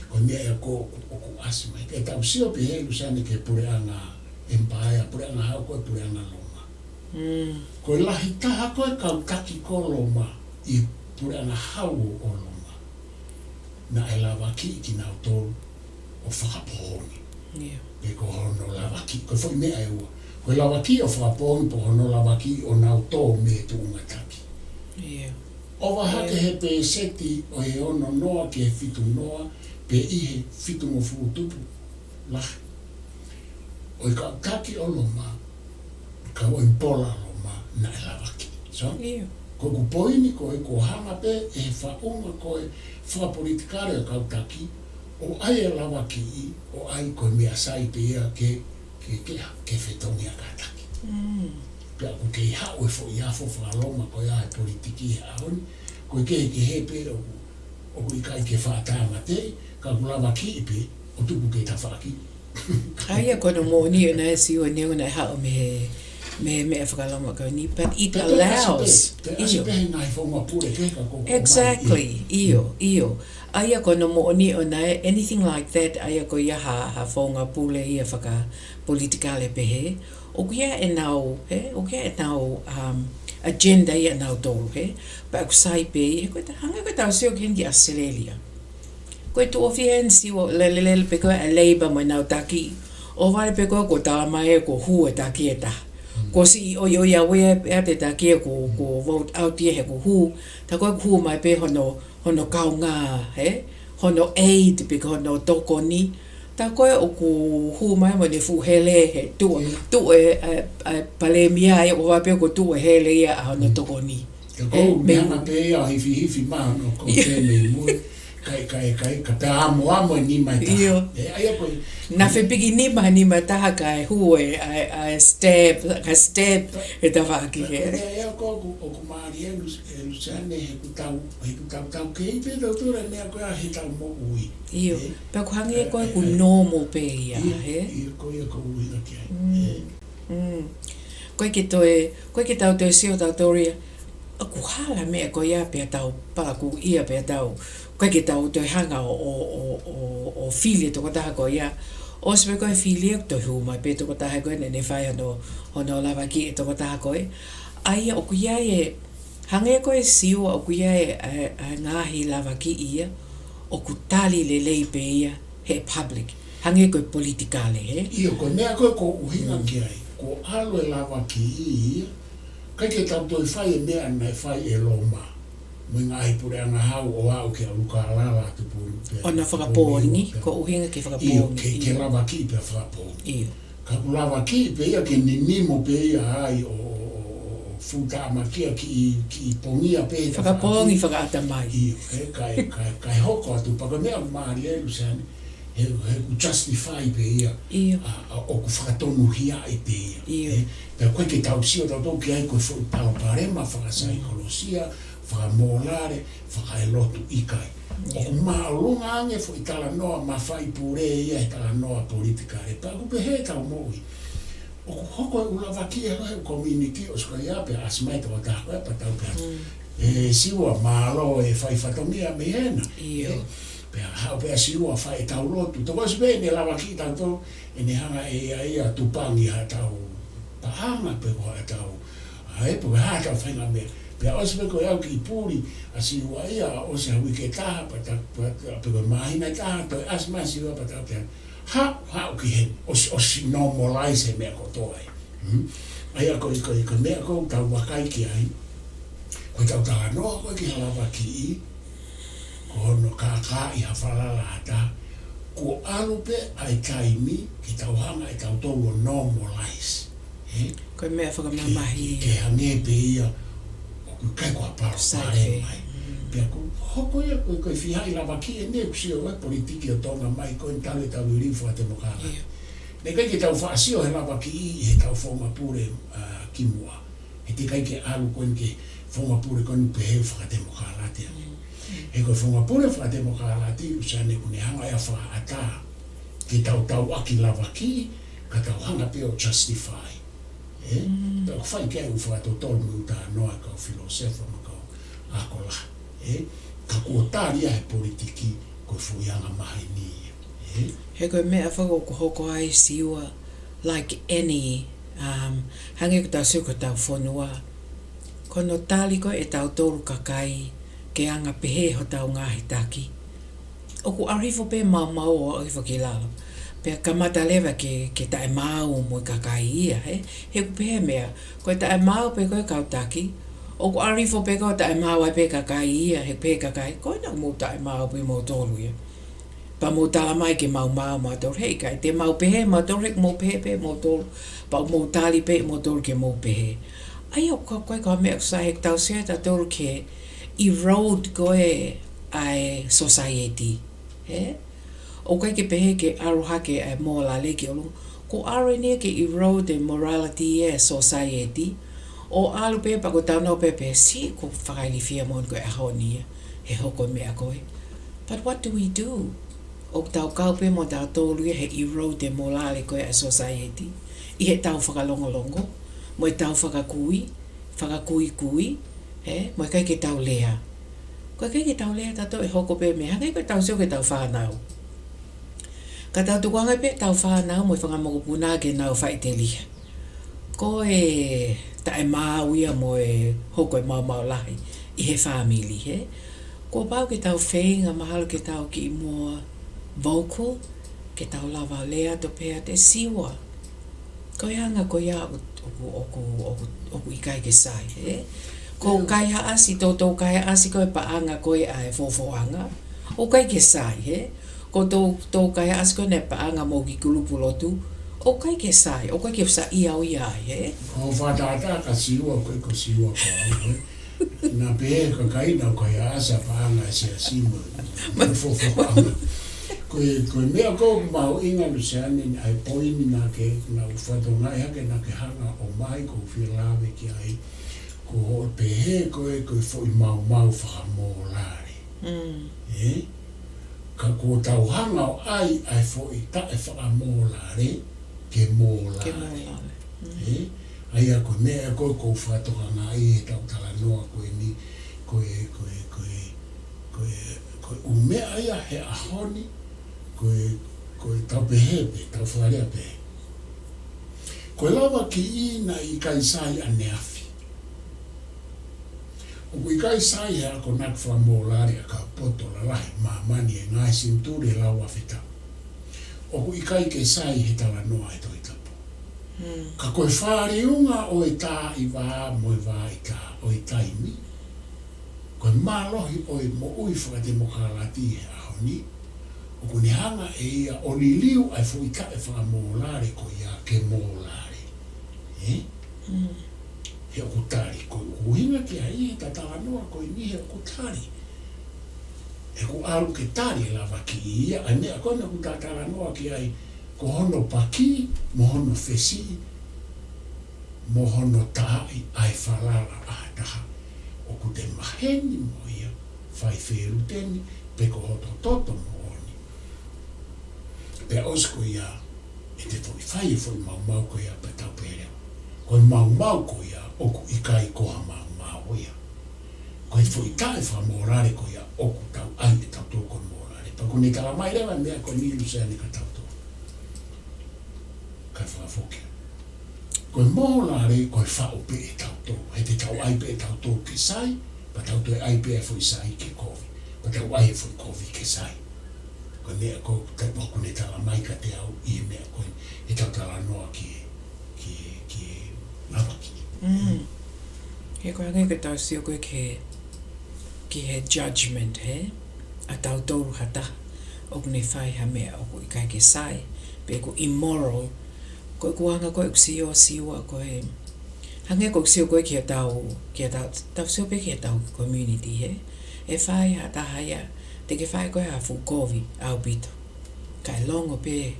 Koe mea ia ko o ku asma. E tau sio pe he Luseane ke pureanga empire, pureanga hau koe pureanga loma. Koe lahi taha koe kautaki ko loma I pureanga hau o loma. Na e Lavaki'i ki nau tolu. O whakapohongi. E ko hono Lavaki'i. Koe whai mea e ua. Koe Lavaki'i o whakapohongi po hono Lavaki'i o nau tō me tu ungataki. O wahake he pe seti o he ono noa ki he fitu noa pe I he fitu mo fuutupu lahi. O I ka taki o loma ka o impola loma na e Lavaki'i. So? Ko ku poini ko e ko hanga pe e he whaunga ko e whakapolitikare o kautaki o ai e Lavaki'i, o ai koe mea sai pe ia ke whetongia kātaki. Pea ko ke hao e fo iafo whaloma koe ai politiki he aoni, koe ke he pe o kui kai ke whaatanga te, ka ku Lavaki'i pe, o tuku ke tawhaki. Aia kono mo ni o nai siwa ni o nai hao me whakalama kau ni, but it allows. Exactly, iyo. Aia kono mo ni o nai, anything like that, aia ko ia ha whaunga pule ia whaka politikale pehe, o kia e nau, agenda ia nau tolu, pa aku sai pe, hanga koe tau sio kendi Australia. Koe tu ofi hen siwa lelelele pe koe a Labour mai nau taki, o vare pe koe ko talama e ko hu e taki e taha. Ko si o ia wea e te taki e ko vote out ia he ko hu, ta koe hu mai pe hono kaunga, hono aid pe hono toko ni, ta koe o ku hu mai mo ne fu hele he tu e palemia e o wape ko tu e hele ia a hono toko ni. Ko mea pe ia hifi maa no ko tēnei mui. Kai ka te amo ni mai taha. Aia koe. Na whepiki ni mai taha kai hu a step e tawaki he. Ea ko o ku maari e Luseane he ku tau kei pe tautura nea koe a he tau mo ui. Iyo. Pea ku hangi e koe ku normal pe ia. Iyo koe e ko ui na kia. Koe ki tau te sio tautoria. Ku hala mea koe ia pia tau paku ia pia tau. Koe ki tau toi hanga o filia toko taha koe ia. O sepe koe filia toi hu mai pe toko taha koe ne whai hono Lavaki'i toko taha koe. Aia o kuia e hange koe siua o kuia e ngaahi Lavaki'i ia o ku tali le lei pe ia he public. Hange koe politikale he. Iyo koe mea koe ko uhinga ki ai. Ko alo e Lavaki'i ia. Kai ke tau toi whai e mea nei whai e loma. Mui ngāhi pureanga hau o au ke aluka alala tupuru. Ona whakapōngi, ko uhinga ke whakapōngi. Iyo, ke Lavaki'i pe whakapōngi. Iyo. Ka ku Lavaki'i pe ia ke ninimo pe ia ai o whutamakia ki pongia pe. Whakapōngi whakaatamai. Iyo, kai hoko atu, paka mea maari e Luseane, he ku justify pe ia. Iyo. O ku whakatonu hia e pe ia. Iyo. Pea koe ke tau sio tau tau ki ai koe whakaparema, whakasaikolosía, whakamolare, whakaelotu ikai. O ku maalunga ange fo itala noa mawhai pure ia e tala noa politikare. Pea kupe he tau moi. O ku hoko e Lavaki'i e lohe community o ska ia pea asmaita o taha koe pa tau pea. Siua MALO e whaifatongia me hena. Iyo. Pea hao pea siua whai tau lotu. Toko sipe ne Lavaki'i tau tau e ne hanga e ia tupangi ha tau tahanga pe ko ha tau. Ai po ha tau whainga mea. Pea osi me ko iau ki puri a siua ia o se hui ke taha pa pe ko mahina taha to asma siua pa tau pea. Ha o ki hen o si normalize mea ko toai. Aia ko mea ko tau wakai ki ai. Ko tau taha noa ko ki Lavaki'i. Ko no ka i ha whalala hata. ko alupe ai taimi ki tauhanga e tautolo normalize. Koe mea whakamamahi. Ke hange pe ia o ku kai kua paro pare mai. Pea ku hoko ia koe whihai Lavaki'i ne kusio e politiki o tonga mai koe tale tau irifu a te mokala. Ne kai ke tau whaasio he Lavaki'i he tau whaumapure kimua. He te kai ke alu koe ke whaumapure koe ni pehe whakatemokala te ane. E koe whaumapure whakatemokala te Luseane kune hanga ia whaata ke tau aki Lavaki'i ka tau hanga pe o justify. Tau whai kea u whakatotolu mi uta noa ka o filosefa ma ka o akola. Ka kua tāria he politiki koe whuianga mahi ni. He koe mea whako hoko ai siua like any hange ko tau suko tau whonua. Kono tāli koe e tau tolu kakai ke anga pehe Hotau ngaahi taki. Oku arifo pe mau o arifo ki lalo. Pea kamata lewa ke tae mau mo kakai ia. He ku pehe mea. Koe tae mau pe koe kau taki. Oku arifo pe koe tae mau ai pe kakai ia. He pehe kakai. Koe na mo tae mau pe mo tolu ia. Pa mo tala mai ke mau ma tolu. Hei kai te mau pehe ma tolu. Hek mo pehe pe mo tolu. Pa mo tali pe mo tolu ke mo pehe. Ai o koe koe mea kusa hek tau sea ta tolu ke erode koe ai society. O kai ke pehe ke arohake ai mo la leki olu. Ko aro nia ke erode morality e society. O alu pe pa ko tau no pepe si ko whakaili fia mon koe ahonia. He hoko mea koe. But what do we do? O tau kaupe mo tau tolu he erode morale koe ai society. I he tau whakalongolongo. Mo e tau whakakui kui. Mo e kai ke tau lea. Koe kai ke tau lea tato e hoko pe mea. Kai koe tau seo ke tau whanau. Ka tau tukuanga pe tau whanau mo i whangamokopuna ke nau whaitelia. Koe tae māuia mo e hoko e mau lahi i he family. Ko pau ke tau whainga mahalo ke tau ki mua vocal ke tau lava lea to pea te siwa. Koe hanga koe ia oku ikai ke sai. Ko kai haasi tōtou kai haasi koe paanga koe ai fofoanga. O kai ke sai. Ko tō kai haasi koe ne paanga mo ki kulupulotu. O kai ke sai. O kai ke sa ia o ia. O whatata ka siua koe ko siua ko. Na pehe ka kai na koe haasa paanga se asimo. Fofoanga. Koe mea kou mau inga Luseane ai poini na ke na uwhatongai hake na ke hanga o mai ko felave'i ai ko ho pehe koe foi mau whakamōlare. Ka ko tau hanga o ai foi tae whakamōlare ke mōlare. Ai a koe mea koe ko whatonga ai he tau tala noa koe ni koe umea ia he ahoni koe tau pehepe, tau wharea pehe. Koe Lavaki'i na i kai sai ane afi. O kui kai sai he ako nak whamolare a ka poto la lahi maamani e ngāhi sinturi e lau awhita. O kui kai ke sai he tala noa e toi tapu. Ka koe whāriunga o e tā i wā mo e wā i tā o e taimi. Koe mālohi o e mo ui whakatemokala he ahoni. O kune hanga e ia o ni liu ai fui ka e whakamōlare ko ia ke mōlare. He o kutari, ko uhinga ki ai e tatanoa ko i ni he o kutari. E ko alu ke tari e Lavaki'i ia, ai mea kona ku tatanoa ki ai ko hono paki, mo hono fesi, mo hono taha ai whalala a taha. O ku te maheni mo ia, whai wheruteni, pe ko hoto toto mo. Pe osko ia, e te whai mau ko ia pe tau pereo. Koe mau ko ia, oku ikai koha mau ia. Koe whai tae whamorare ko ia, oku tau ai e tau tōko morare. Pa kone kala mai rewa mea koe ni Luseane ka tau tō. Kai whawhokia. Koe morare, koe whao pe e tau tō. He te tau ai pe e tau tō ke sai, pa tau tō e ai pe e whai sai ke kovi. Pa tau ai e whai kovi ke sai. Ko mea ko te poku ne tala mai ka te au i mea ko e tau tala noa ki Lavaki'i. He koe angai ka tau sio koe ki he judgment, A tau tōru hata. oku ne whai ha mea oku i kai ke sai, pe ku immoral, koe kuanga koe ku siua koe, hange koe sio koe kia tau sio pe kia tau community he, e whai ha taha ia, te ke whai koe ha fukovi au pito, kai longo pe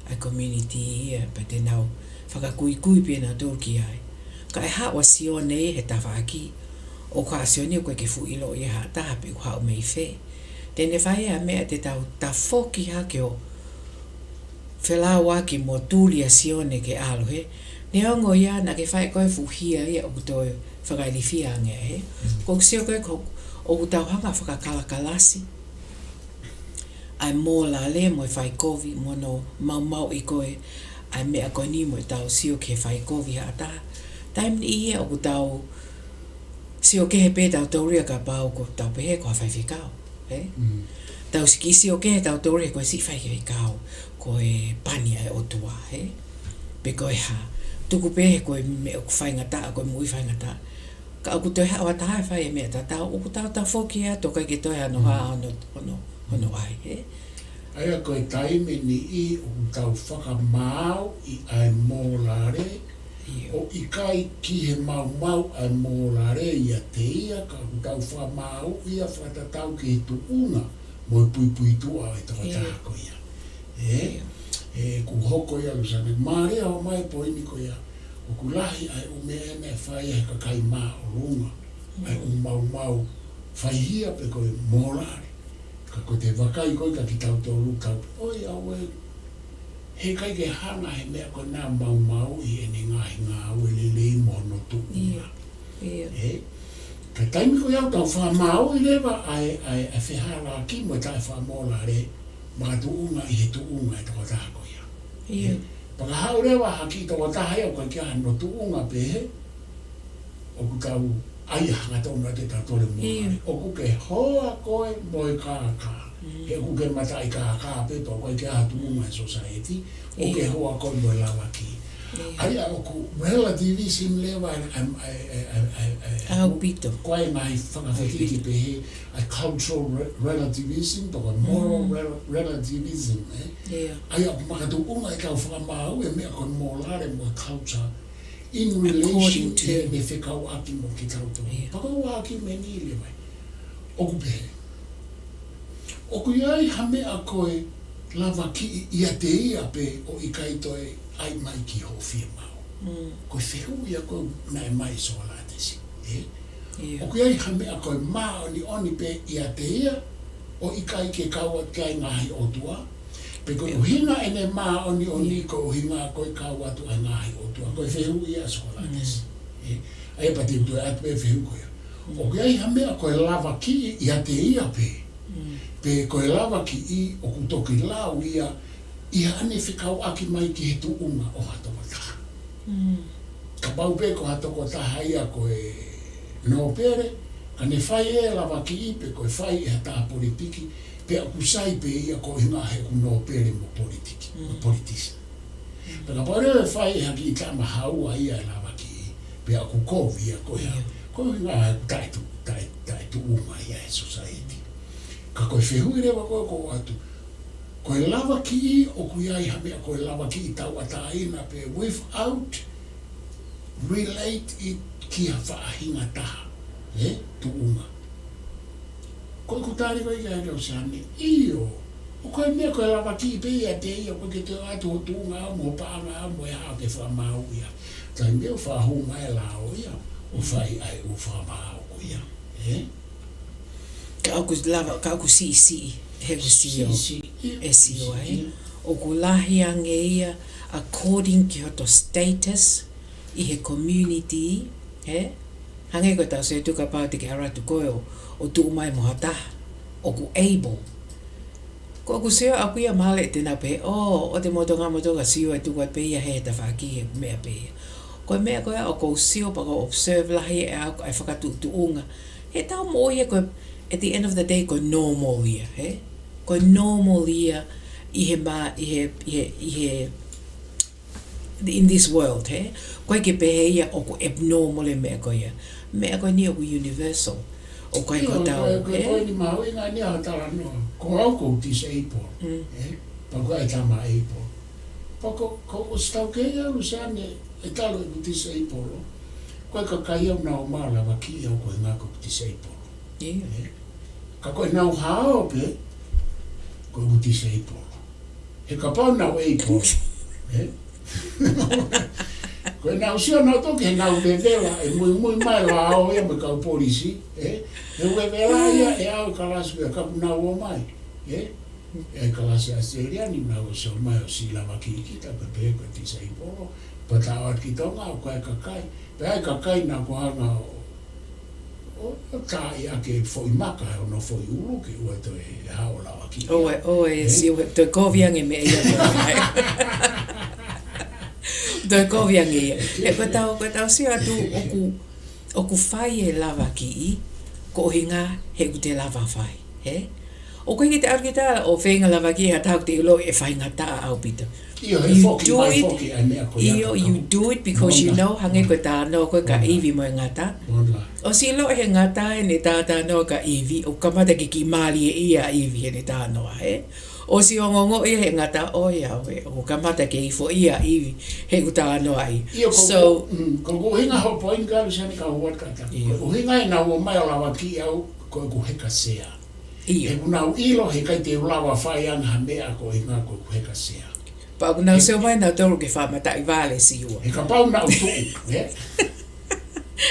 ai community ia, pe te nau, whakakui pe na tōki ai, kai hawa sio nei he tawaki, o ka sio ni koe ke fu ilo ia ha taha pe ku hao mei whee, tene whai a mea te tau tafoki hake o whelawaki mo tūlia sione ke alo he. Ne ongo ia na ke whai koe fuhia ia o kutoe whakailifia angea he. Ko kusio koe o kutau hanga whakakalakalasi. Ai mō la le mo e whai kovi mo no mau i koe ai mea koe ni mo e tau sio ke whai kovi ha taha. Taim ni ia o kutau sio ke he pē tau tauria ka pau ko tau pehe ko ha whai whikau. Tau sikisi o ke tau tore koe si whai kei kao koe pani ai o tua, he? Pe koe ha, tuku pehe koe me o whai ngata, koe mui whai ngata. Ka oku toi hawa taha e whai e mea tatau, oku tau whoki ea, tokai ke toi ano haa hono ai, he? Aia koe taime ni I oku tau whakamau I ai mōlare, o I kai ki he mau ai mōlare ia te ia, ka oku tau whakamau ia whatatau ki he tuunga, mo pui tua e taka ko ia. Ku hoko ia Luseane. Marea o mai poini ko ia. O ku lahi ai ume ene whai e ka kai maa o runga. Ai mau whaihia pe koe mōlare. Ka ko te wakai koe ka ki tau tōru tau. Oi au e. He kai ke hanga he mea koe nā mau I ene ngāhi ngā ue lelei mono tuunga. Ka taimi ko iau tau whamau I lewa ai whehara ki mo tai whamola re mga tuunga I he tuunga e toko taha ko ia. Paka hau lewa haki toko taha iau kai kia no tuunga pehe o ku tau ai hanga tōna te tatore mola re. O ku ke hoa koe mo I kāka. He ku ke matai kāka pepa koe kia ha tuunga e society. O ke hoa koe mo Lavaki'i. Ai aku relativism lewa au pito koe mai whakawhakiki pehe a cultural relativism toka moral relativism ai aku makatu unga kau whakamau e mea kon mōlare mo culture in relation to me whekau aki mo ki tauto pakau aki me ni lewa oku pehe oku iai hame a koe Lavaki'i ia te ia pe o I kaitoe ai mai ki ho fia mau. Koe whehu ia koe nai mai soa la tesi. O kui ai hame a koe maa oni pe ia te ia o I kai ke kaua kai ngāhi o tua. Pe koe uhinga ene maa oni ko uhinga koe kaua tu ai ngāhi o tua. Koe whehu ia soa la tesi. Ai pati utue atu e whehu koe. O kui ai hame a koe Lavaki'i ia te ia pe. Pe koe Lavaki'i o kutoki lau ia ane whikau aki mai ki he tuunga o hatoko taha. Ka pau pe ko hatoko taha ia koe no pere, ka ne whai e Lavaki'i pe koe whai e hata politiki, pe a kusai pe ia ko hinga he ku no pere mo politiki, mo politisi. Pe ka pau e whai e haki I tama haua ia e Lavaki'i, pe a ku kovi ia ko hinga he taitu uma ia e society. Ka koe whehui rewa koe atu. Koe Lavaki'i o kuiai hamea koe Lavaki'i tau ataina pe without relate it kia whaahinga taha. Tuunga. Koe kutari koe kia Luseane, iyo. O koe mea koe Lavaki'i pe ia te ia koe ke te atu o tuunga amo, paanga amo e hao ke whamau ia. Tai mea whahunga e lao ia. O whai ai o whamau ia. Ka aku si he ku sio e sio o ku lahi ange ia according ki hoto status I he community hange ko tau se tuka pau te ke aratu koe o tu mai mo hataha o ku able ko ku sio aku ia male tena pe o te motonga sio e tuka pe ia he ta whaki e mea pe ko mea koe o ko sio pa ko observe lahi e aku ai whakatu tuunga he tau mo ia ko at the end of the day ko normal ia ko normal ia I he in this world ko ke pehe ia o ko abnormal e mea ko ia ni o ko universal o kai ko tau. Ko ni Ma'ananga ni Tatalanga. Ko au ko disable. Pa ko ai tama able. Pa ko stau ke ia Luseane e talo e disable. Ko ka kai au na o Lavaki'i au ko ngako disable. Ka ko na o hao pe ko disable. He ka pa na o able. Ko na usio na to ke na vela e muy mai la o e me ka polisi e vela ia e au kalas ka na o mai e kalas aseria ni na o so mai o si Lavaki'i kita pe ko ti sai po pa ta o ki to nga ko ka kai na ko na o ta ia ke foi maka no foi ulu ke o to e ha o Lavaki'i o e si o to Vaivai'anga me ia Doi Vaivai'anga e ko tau si atu oku whai e Lavaki'i ko hinga he te lava whai he o koe te arkita o whenga Lavaki'i ha tau te ulo e whainga taa au pita you do it because you know hange ko ta no ko ka iwi mo ngata o si lo he ngata e ne tata no ka iwi o kamata ki mali e ia iwi e ne ta no he o si ongongo e he ngata o ia o kamata ke ifo ia iwi he uta no ai so ko hinga ho poinga Luseane ka ho kata ko hinga na o mai Lavaki'i au ko he ka sea e una ilo he kai te lava Vaivai'anga me a ko hinga ko he ka sea pa una se mai na toro ke fa mata I vale si u e ka pa una tu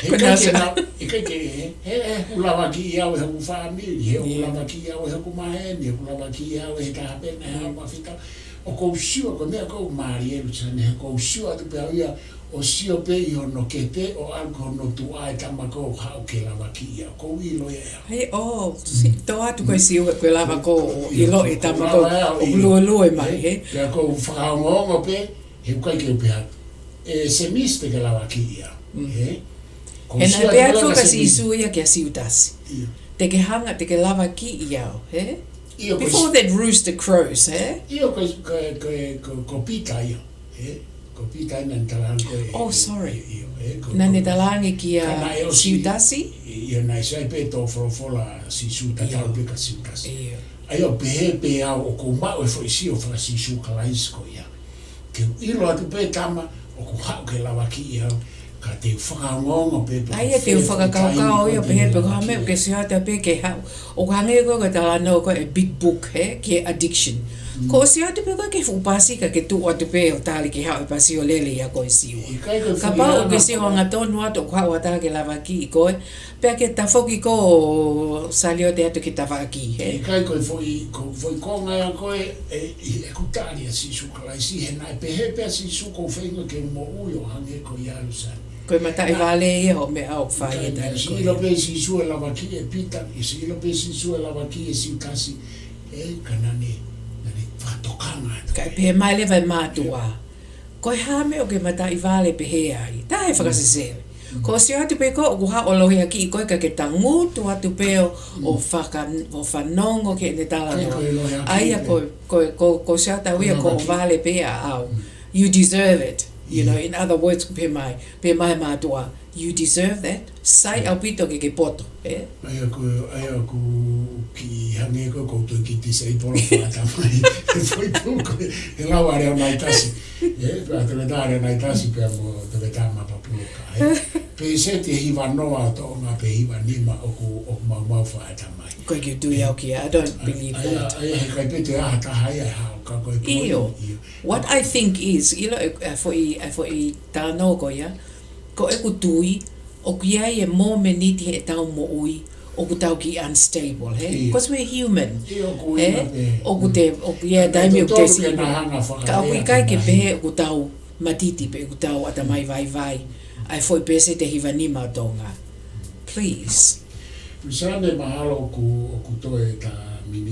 e kai ke he Lavaki'i au he family he Lavaki'i au he ku maheni he Lavaki'i au he ta pena ha ma fita o ko siu ko me ko mari Luseane he ko siu atu pe ia o sio pe I no kete o alko no tu ai tamako ha ke Lavaki'i ko ilo ia hey oh si to atu ko si ko lava ko ilo e tamako o lu e mai he pe ko fa ngo pe he kai ke pe e se miste ke Lavaki'i he e na pe atu ka si suia ke si utasi te ke hanga te ke Lavaki'i he before that rooster crows he io ko pita ia he Pita na Tatalanga oh sorry na ne Tatalanga ki si utasi ia na sai pe to fola si su Tatalanga pe ka si utasi ai o pe o ko ma o foi si o fra si su kalaisko ia ke ilo atu pe tama o ko ha ke Lavaki'i ka te whakangonga pe ai te whakakau ia pe ko me ke si hata pe ke ha o hange ko ka Tatalanga ko e big book he ke addiction ko si atu pe ko ke fupasi ka ke tu atu pe o tali ke ha pa si o lele ya ko si o ka pa o ke si o nga tonu atu ko ha ta ke Lavaki'i ko pe ke ta foki ko salio te atu ke Lavaki'i he kai ko foi ko nga ko e ku tali si su kala si he na pe si su ko fengo ke mo uyo hange ko ya Luseane ko mata I vale e ho me au fai da si lo pe si su Lavaki'i e pita si lo pe si su Lavaki'i si kasi e kanane kai pe mai le vai matua ko ha me o ke mata I vale pe he ai ta e whakasesele ko si atu pe ko o ha o lohi aki ko ka ke tangu tu atu pe o whanongo ke ne Tatalanga ai ko si ata uia ko o vale pe au you deserve it you know in other words pe mai matua you deserve that sai au pito ke poto ai ko ki hange ko to ki ti sei polo fata mai foi tu e la vare mai tasi pa te dare mai tasi per mo te tama pa puka pe se te hiva noa to ma pe hiva nima o ma fata mai ko ki tu ya ki I don't believe that ai kai pe te ta hai ha ka ko what I think is for I ta no ko ya ko e ku tui o ki ai e mo meniti he tau mo ui o ku tau ki unstable he because we're human o ku ia daimi o te si ka o kai ke pe o ku tau matiti pe ku tau ata mai vai ai foi pese te hivanima tonga please Luseane mahalo ku toe ta mini